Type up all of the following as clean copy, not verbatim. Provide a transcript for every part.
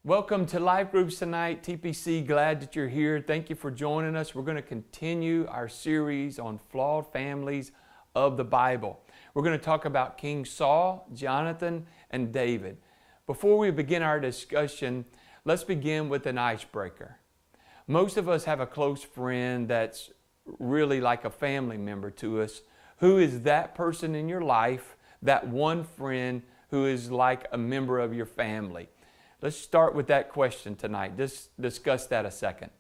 Welcome to Life Groups tonight. TPC, glad that you're here. Thank you for joining us. We're going to continue our series on flawed families of the Bible. We're going to talk about King Saul, Jonathan, and David. Before we begin our discussion, let's begin with an icebreaker. Most of us have a close friend that's really like a family member to us. Who is that person in your life, that one friend who is like a member of your family? Let's start with that question tonight. Just discuss that a second.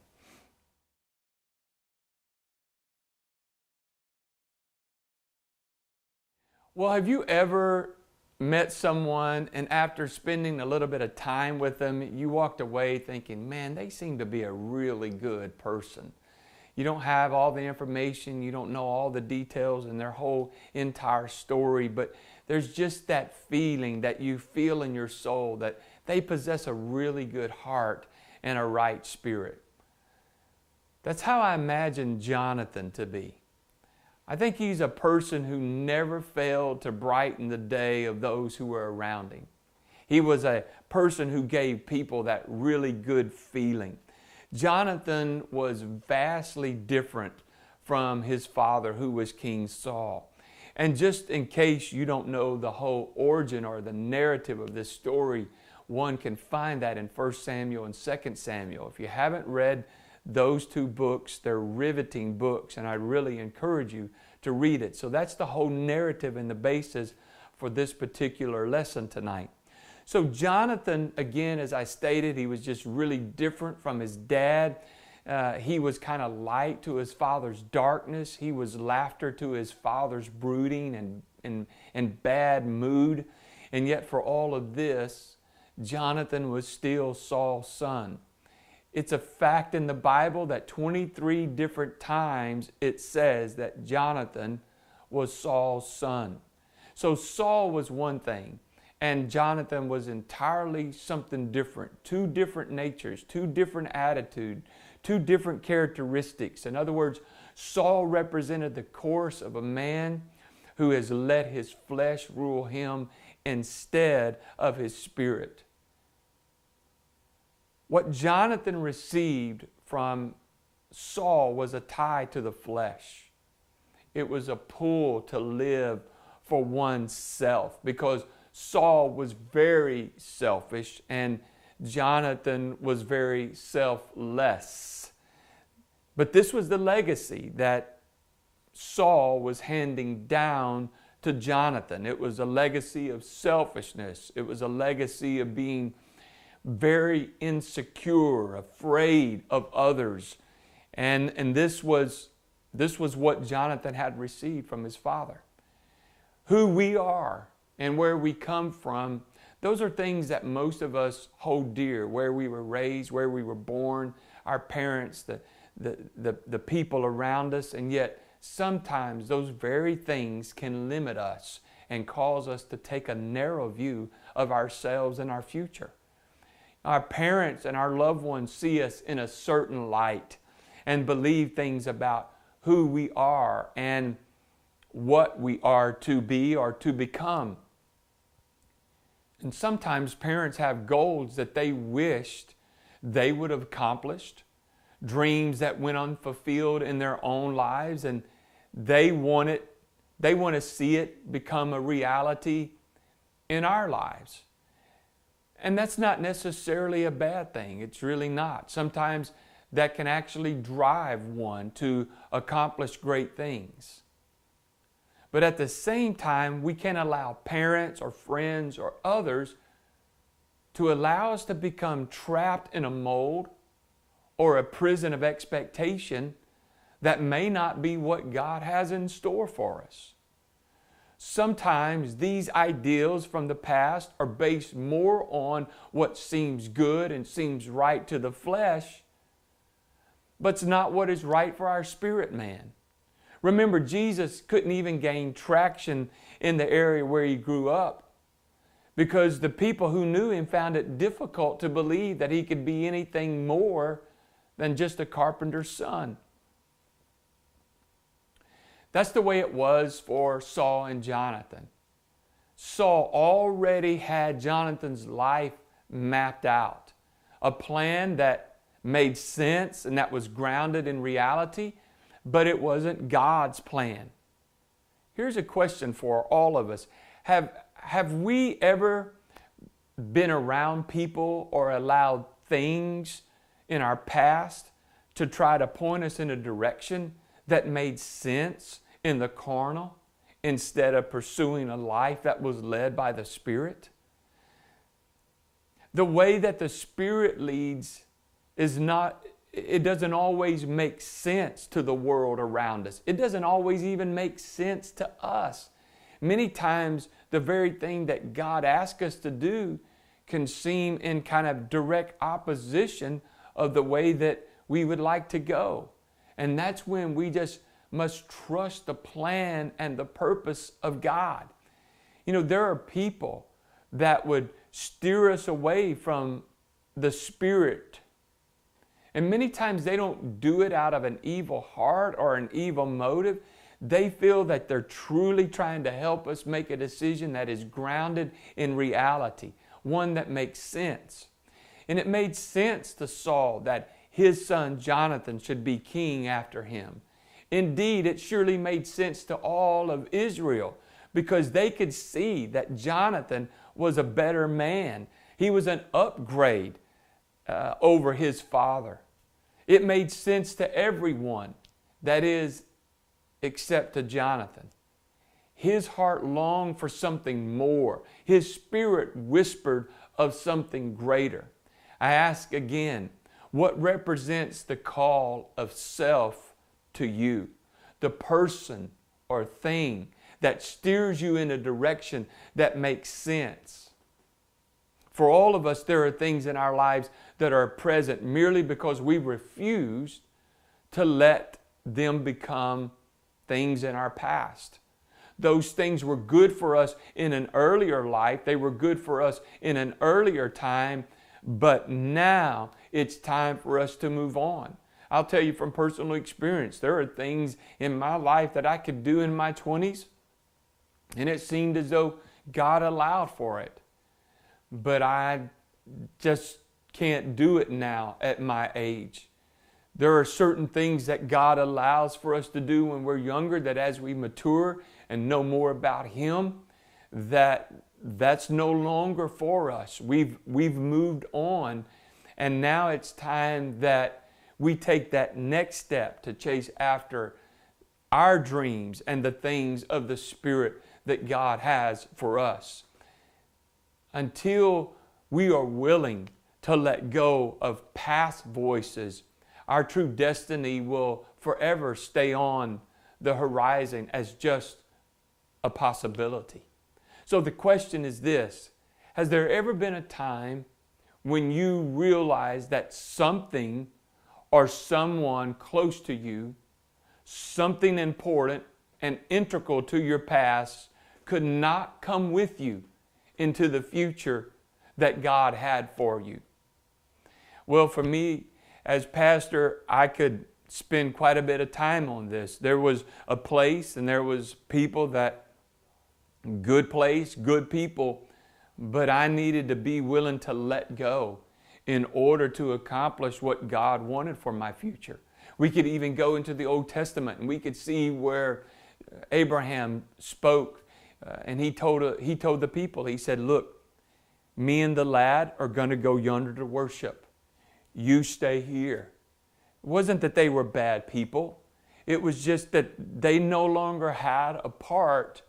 Well, have you ever met someone and after spending a little bit of time with them, you walked away thinking, man, they seem to be a really good person. You don't have all the information, you don't know all the details and their whole entire story, but there's just that feeling that you feel in your soul that they possess a really good heart and a right spirit. That's how I imagine Jonathan to be. I think he's a person who never failed to brighten the day of those who were around him. He was a person who gave people that really good feeling. Jonathan was vastly different from his father, who was King Saul. And just in case you don't know the whole origin or the narrative of this story, one can find that in 1 Samuel and 2 Samuel. If you haven't read those two books, they're riveting books, and I really encourage you to read it. So that's the whole narrative and the basis for this particular lesson tonight. So Jonathan, again, as I stated, he was just really different from his dad. He was kind of light to his father's darkness. He was laughter to his father's brooding and bad mood. And yet for all of this, Jonathan was still Saul's son. It's a fact in the Bible that 23 different times it says that Jonathan was Saul's son. So Saul was one thing, and Jonathan was entirely something different. Two different natures, two different attitudes, two different characteristics. In other words, Saul represented the course of a man who has let his flesh rule him instead of his spirit. What Jonathan received from Saul was a tie to the flesh. It was a pull to live for oneself, because Saul was very selfish and Jonathan was very selfless. But this was the legacy that Saul was handing down to Jonathan. It was a legacy of selfishness. It was a legacy of being very insecure, afraid of others. And this was what Jonathan had received from his father. Who we are and where we come from, those are things that most of us hold dear. Where we were raised, where we were born, our parents, the people around us. And yet sometimes those very things can limit us and cause us to take a narrow view of ourselves and our future. Our parents and our loved ones see us in a certain light and believe things about who we are and what we are to be or to become. And sometimes parents have goals that they wished they would have accomplished, dreams that went unfulfilled in their own lives, and they want to see it become a reality in our lives. And that's not necessarily a bad thing. It's really not. Sometimes that can actually drive one to accomplish great things. But at the same time, we can allow parents or friends or others to allow us to become trapped in a mold or a prison of expectation that may not be what God has in store for us. Sometimes these ideals from the past are based more on what seems good and seems right to the flesh, but it's not what is right for our spirit man. Remember, Jesus couldn't even gain traction in the area where he grew up because the people who knew him found it difficult to believe that he could be anything more than just a carpenter's son. That's the way it was for Saul and Jonathan. Saul already had Jonathan's life mapped out. a plan that made sense and that was grounded in reality, but it wasn't God's plan. Here's a question for all of us. Have we ever been around people or allowed things in our past to try to point us in a direction that made sense in the carnal instead of pursuing a life that was led by the Spirit? The way that the Spirit leads it doesn't always make sense to the world around us. It doesn't always even make sense to us. Many times, the very thing that God asks us to do can seem in kind of direct opposition of the way that we would like to go. And that's when we just must trust the plan and the purpose of God. You know, there are people that would steer us away from the Spirit. And many times they don't do it out of an evil heart or an evil motive. They feel that they're truly trying to help us make a decision that is grounded in reality, one that makes sense. And it made sense to Saul that his son Jonathan should be king after him. Indeed, it surely made sense to all of Israel because they could see that Jonathan was a better man. He was an upgrade over his father. It made sense to everyone, that is, except to Jonathan. His heart longed for something more. His spirit whispered of something greater. I ask again, what represents the call of self to you? The person or thing that steers you in a direction that makes sense. For all of us, there are things in our lives that are present merely because we refused to let them become things in our past. Those things were good for us in an earlier life. They were good for us in an earlier time, but now it's time for us to move on. I'll tell you from personal experience, there are things in my life that I could do in my 20s, and it seemed as though God allowed for it. But I just can't do it now at my age. There are certain things that God allows for us to do when we're younger, that as we mature and know more about Him, that's no longer for us. We've moved on, and now it's time that we take that next step to chase after our dreams and the things of the Spirit that God has for us. Until we are willing to let go of past voices, our true destiny will forever stay on the horizon as just a possibility. So the question is this: has there ever been a time when you realized that something or someone close to you, something important and integral to your past, could not come with you into the future that God had for you? Well, for me, as pastor, I could spend quite a bit of time on this. There was a place and there was people that, good place, good people, but I needed to be willing to let go in order to accomplish what God wanted for my future. We could even go into the Old Testament and we could see where Abraham spoke and he told the people, he said, look, me and the lad are going to go yonder to worship. You stay here. It wasn't that they were bad people. It was just that they no longer had a part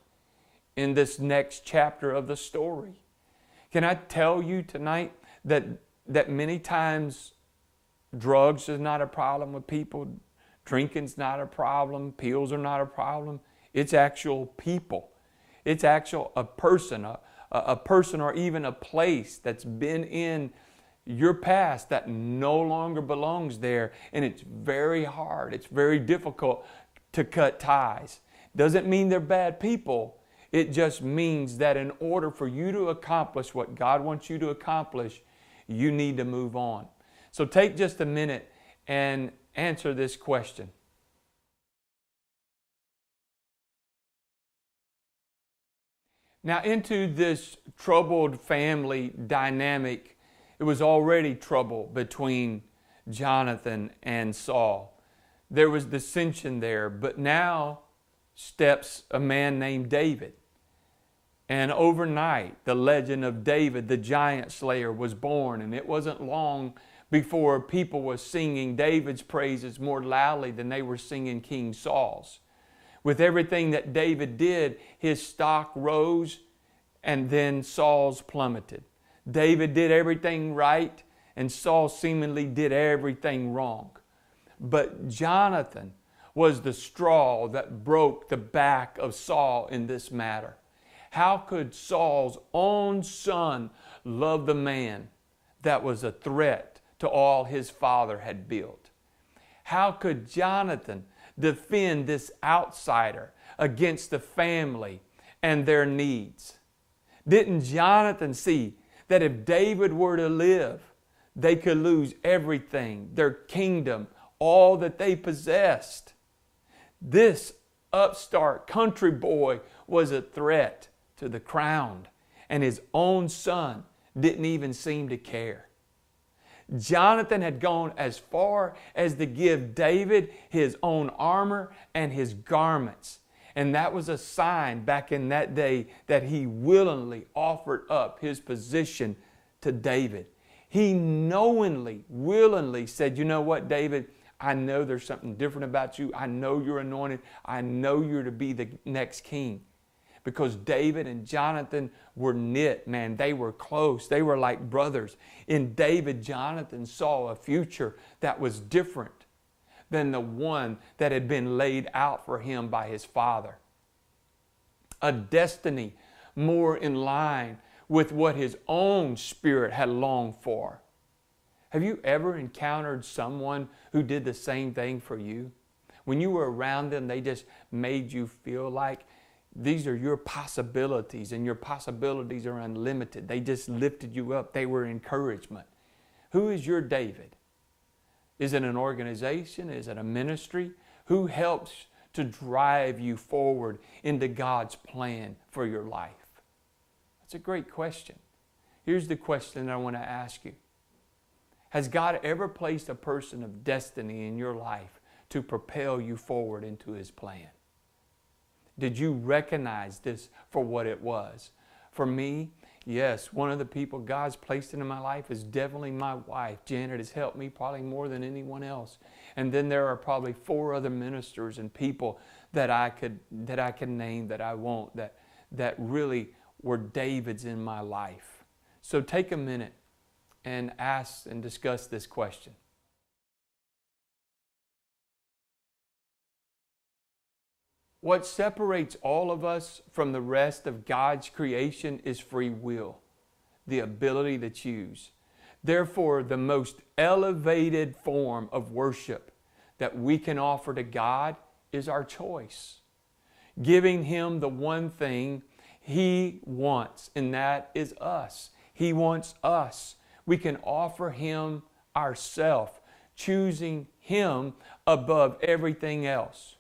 in this next chapter of the story. Can I tell you tonight that many times drugs is not a problem with people, drinking's not a problem, pills are not a problem. It's actual people. It's actual a person or even a place that's been in your past that no longer belongs there, and it's very hard, it's very difficult to cut ties. Doesn't mean they're bad people. It just means that in order for you to accomplish what God wants you to accomplish, you need to move on. So take just a minute and answer this question. Now, into this troubled family dynamic It was already trouble between Jonathan and Saul. There was dissension there, but now steps a man named David. And overnight, the legend of David, the giant slayer, was born. And it wasn't long before people were singing David's praises more loudly than they were singing King Saul's. With everything that David did, his stock rose and then Saul's plummeted. David did everything right and Saul seemingly did everything wrong. But Jonathan was the straw that broke the back of Saul in this matter. How could Saul's own son love the man that was a threat to all his father had built? How could Jonathan defend this outsider against the family and their needs? Didn't Jonathan see that if David were to live, they could lose everything, their kingdom, all that they possessed? This upstart country boy was a threat to the crown, and his own son didn't even seem to care. Jonathan had gone as far as to give David his own armor and his garments. And that was a sign back in that day that he willingly offered up his position to David. He knowingly, willingly said, you know what, David, I know there's something different about you. I know you're anointed. I know you're to be the next king. Because David and Jonathan were knit, man. They were close. They were like brothers. In David, Jonathan saw a future that was different than the one that had been laid out for him by his father. A destiny more in line with what his own spirit had longed for. Have you ever encountered someone who did the same thing for you? When you were around them, they just made you feel like these are your possibilities, and your possibilities are unlimited. They just lifted you up. They were encouragement. Who is your David? Is it an organization? Is it a ministry? Who helps to drive you forward into God's plan for your life? That's a great question. Here's the question I want to ask you. Has God ever placed a person of destiny in your life to propel you forward into His plan? Did you recognize this for what it was? For me, yes, one of the people God's placed into my life is definitely my wife. Janet has helped me probably more than anyone else. And then there are probably 4 other ministers and people that I could name that I won't, that really were Davids in my life. So take a minute and ask and discuss this question. What separates all of us from the rest of God's creation is free will, the ability to choose. Therefore, the most elevated form of worship that we can offer to God is our choice. Giving Him the one thing He wants, and that is us. He wants us. We can offer Him ourselves, choosing Him above everything else.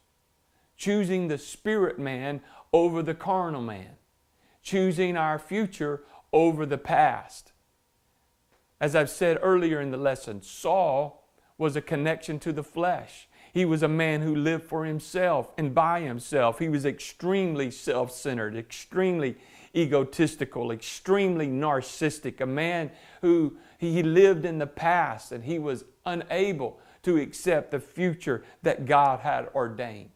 Choosing the spirit man over the carnal man. Choosing our future over the past. As I've said earlier in the lesson, Saul was a connection to the flesh. He was a man who lived for himself and by himself. He was extremely self-centered, extremely egotistical, extremely narcissistic. A man who he lived in the past and he was unable to accept the future that God had ordained.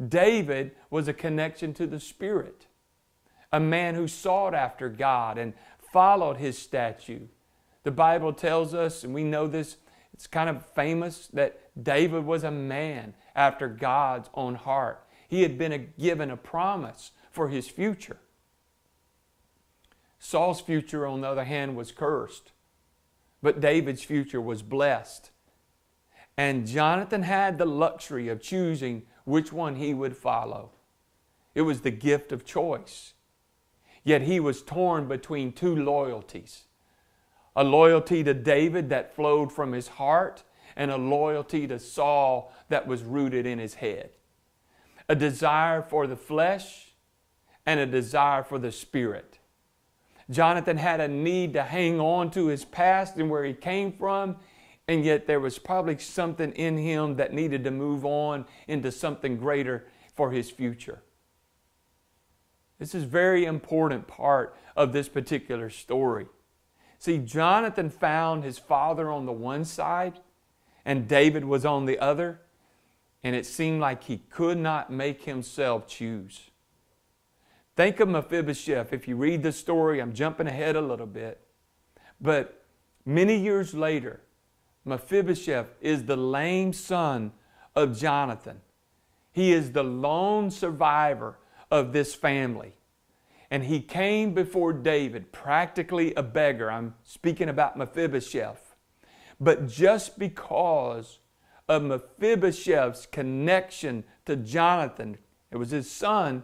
David was a connection to the Spirit, a man who sought after God and followed His statute. The Bible tells us, and we know this, it's kind of famous, that David was a man after God's own heart. He had been given a promise for his future. Saul's future, on the other hand, was cursed, but David's future was blessed. And Jonathan had the luxury of choosing which one he would follow. It was the gift of choice. Yet he was torn between 2 loyalties. A loyalty to David that flowed from his heart, and a loyalty to Saul that was rooted in his head. A desire for the flesh and a desire for the spirit. Jonathan had a need to hang on to his past and where he came from, and yet there was probably something in him that needed to move on into something greater for his future. This is a very important part of this particular story. See, Jonathan found his father on the one side and David was on the other, and it seemed like he could not make himself choose. Think of Mephibosheth. If you read the story, I'm jumping ahead a little bit, but many years later, Mephibosheth is the lame son of Jonathan. He is the lone survivor of this family. And he came before David, practically a beggar. I'm speaking about Mephibosheth. But just because of Mephibosheth's connection to Jonathan, it was his son,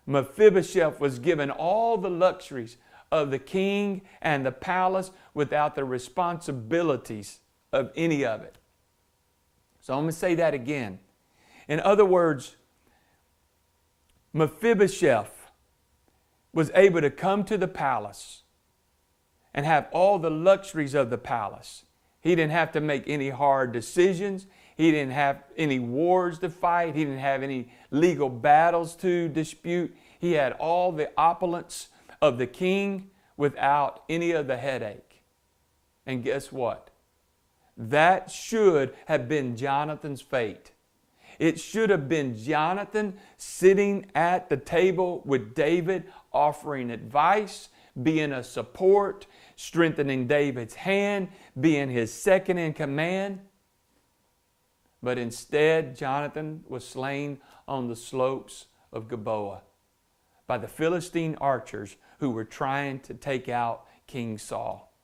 Mephibosheth was given all the luxuries of the king and the palace without the responsibilities of any of it. So I'm going to say that again. In other words, Mephibosheth was able to come to the palace and have all the luxuries of the palace. He didn't have to make any hard decisions. He didn't have any wars to fight. He didn't have any legal battles to dispute. He had all the opulence of the king without any of the headache. And guess what? That should have been Jonathan's fate. It should have been Jonathan sitting at the table with David, offering advice, being a support, strengthening David's hand, being his second in command. But instead, Jonathan was slain on the slopes of Gilboa by the Philistine archers who were trying to take out King Saul.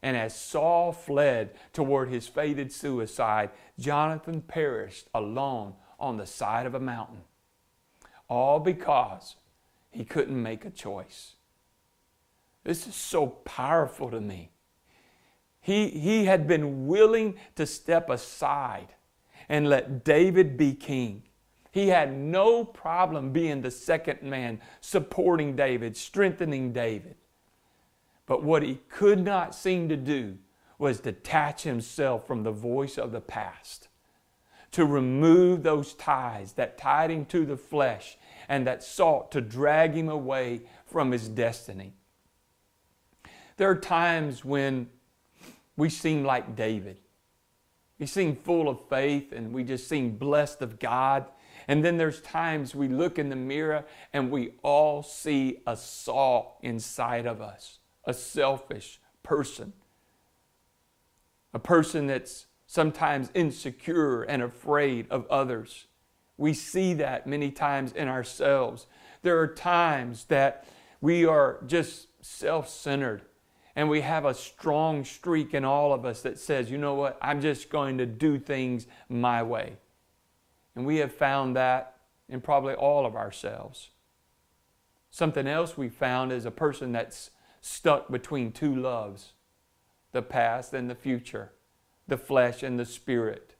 And as Saul fled toward his fated suicide, Jonathan perished alone on the side of a mountain. All because he couldn't make a choice. This is so powerful to me. He had been willing to step aside and let David be king. He had no problem being the second man, supporting David, strengthening David. But what he could not seem to do was detach himself from the voice of the past, to remove those ties that tied him to the flesh and that sought to drag him away from his destiny. There are times when we seem like David. We seem full of faith and we just seem blessed of God. And then there's times we look in the mirror and we all see a Saul inside of us, a selfish person, a person that's sometimes insecure and afraid of others. We see that many times in ourselves. There are times that we are just self-centered and we have a strong streak in all of us that says, you know what, I'm just going to do things my way. And we have found that in probably all of ourselves. Something else we found is a person that's stuck between two loves, the past and the future, the flesh and the spirit,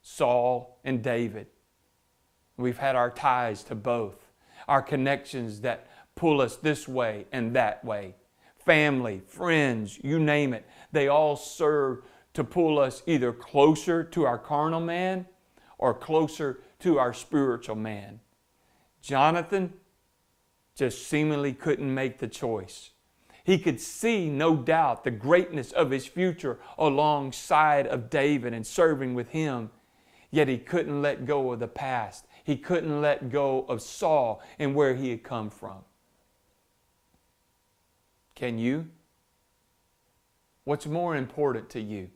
Saul and David. We've had our ties to both, our connections that pull us this way and that way. Family, friends, you name it, they all serve to pull us either closer to our carnal man or closer to our spiritual man. Jonathan just seemingly couldn't make the choice. He could see, no doubt, the greatness of his future alongside of David and serving with him, yet he couldn't let go of the past. He couldn't let go of Saul and where he had come from. Can you? What's more important to you?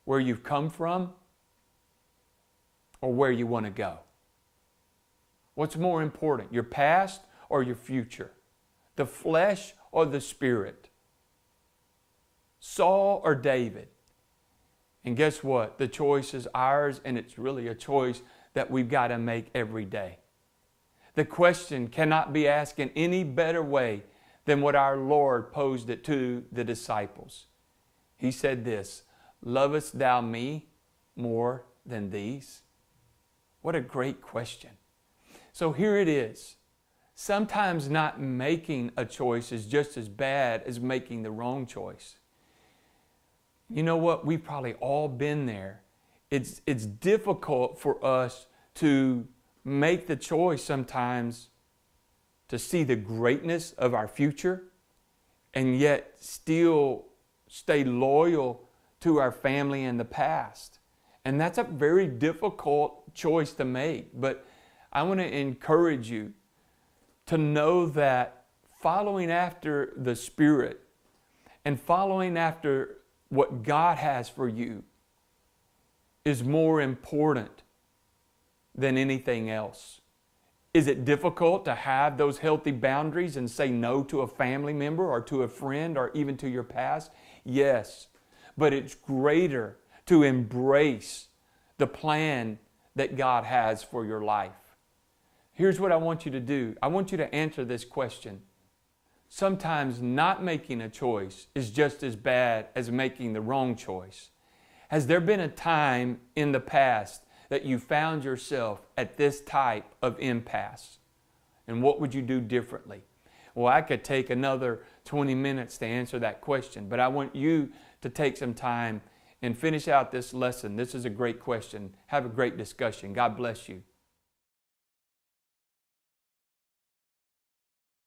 Where you've come from or where you want to go? What's more important, your past or your future? The flesh or the spirit? Saul or David? And guess what? The choice is ours, and it's really a choice that we've got to make every day. The question cannot be asked in any better way than what our Lord posed it to the disciples. He said this, "Lovest thou me more than these?" What a great question. So here it is. sometimes not making a choice is just as bad as making the wrong choice. You know what? We've probably all been there. It's difficult for us to make the choice sometimes to see the greatness of our future and yet still stay loyal to our family in the past. And that's a very difficult choice to make. But I want to encourage you to know that following after the Spirit and following after what God has for you is more important than anything else. Is it difficult to have those healthy boundaries and say no to a family member or to a friend or even to your past? Yes, but it's greater to embrace the plan that God has for your life. Here's what I want you to do. I want you to answer this question. Sometimes not making a choice is just as bad as making the wrong choice. Has there been a time in the past that you found yourself at this type of impasse? And what would you do differently? Well, I could take another 20 minutes to answer that question, but I want you to take some time and finish out this lesson. This is a great question. Have a great discussion. God bless you.